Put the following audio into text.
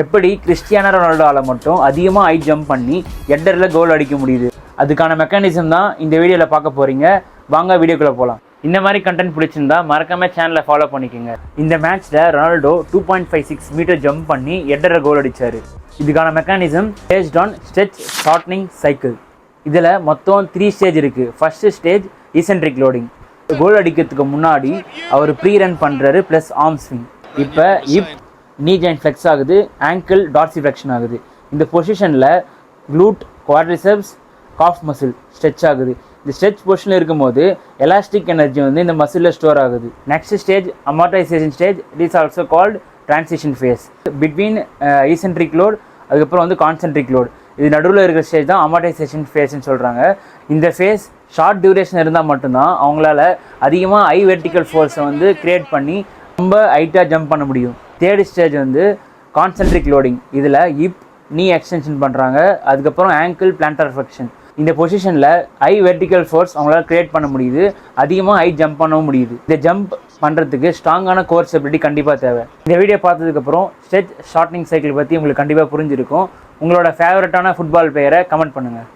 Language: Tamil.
எப்படி கிறிஸ்டியானோ ரொனால்டோவால் மட்டும் அதிகமாக ஹை ஜம்ப் பண்ணி ஹெட்டரில் கோல் அடிக்க முடியுது, அதுக்கான மெக்கானிசம் தான் இந்த வீடியோவில் பார்க்க போகிறீங்க. வாங்க வீடியோக்குள்ளே போகலாம். இந்த மாதிரி கண்டென்ட் பிடிச்சிருந்தா மறக்காம சேனலை ஃபாலோ பண்ணிக்கோங்க. இந்த மேட்ச்சில் ரொனால்டோ 2.56 மீட்டர் ஜம்ப் பண்ணி ஹெட்டரில் கோல் அடித்தார். இதுக்கான mechanism based on stretch shortening cycle. இதில் மொத்தம் 3 ஸ்டேஜ் இருக்குது. First stage eccentric loading. Goal அடிக்கிறதுக்கு முன்னாடி அவர் ப்ரீ ரன் பண்ணுறாரு ப்ளஸ் ஆர்ம் ஸ்விங். இப்போ நீ ஜாயிண்ட் ஃப்ளெக்ஸ் ஆகுது, ஆங்கிள் டார்சி ஃப்ளெக்ஷன் ஆகுது. இந்த பொசிஷனில் glute, quadriceps, calf muscle stretch ஆகுது. இந்த ஸ்ட்ரெச் பொசிஷனில் இருக்கும்போது எலாஸ்டிக் எனர்ஜி இந்த மசிலில் ஸ்டோர் ஆகுது. Next stage amortization stage. It is also called transition phase between eccentric load அதுக்கப்புறம் கான்சென்ட்ரிக் லோட். இது நடுவில் இருக்கிற ஸ்டேஜ் தான் அமார்டைசேஷன் ஃபேஸ்ன்னு சொல்கிறாங்க. இந்த ஃபேஸ் ஷார்ட் டியூரேஷன் இருந்தால் மட்டும்தான் அவங்களால அதிகமாக ஹை வெர்டிக்கல் ஃபோர்ஸை கிரியேட் பண்ணி ரொம்ப ஹைட்டாக ஜம்ப் பண்ண முடியும். Third stage concentric loading. இதில் நீ எக்ஸ்டென்ஷன் பண்ணுறாங்க, அதுக்கப்புறம் ஆங்கிள் பிளான்டார் ஃப்ளெக்ஷன். இந்த பொசிஷனில் ஹை வெர்டிக்கல் ஃபோர்ஸ் அவங்களால கிரியேட் பண்ண முடியுது, அதிகமாக ஹை ஜம்ப் பண்ணவும் முடியுது. இந்த ஜம்ப் பண்ணுறதுக்கு ஸ்ட்ராங்கான கோர் ஸ்டெபிலிட்டி கண்டிப்பாக தேவை. இந்த வீடியோ பார்த்ததுக்கப்புறம் ஸ்ட்ரெச் ஷார்ட்னிங் சைக்கிள் பற்றி உங்களுக்கு கண்டிப்பாக புரிஞ்சிருக்கும். உங்களோட ஃபேவரட்டான ஃபுட்பால் பிளேயரை கமெண்ட் பண்ணுங்கள்.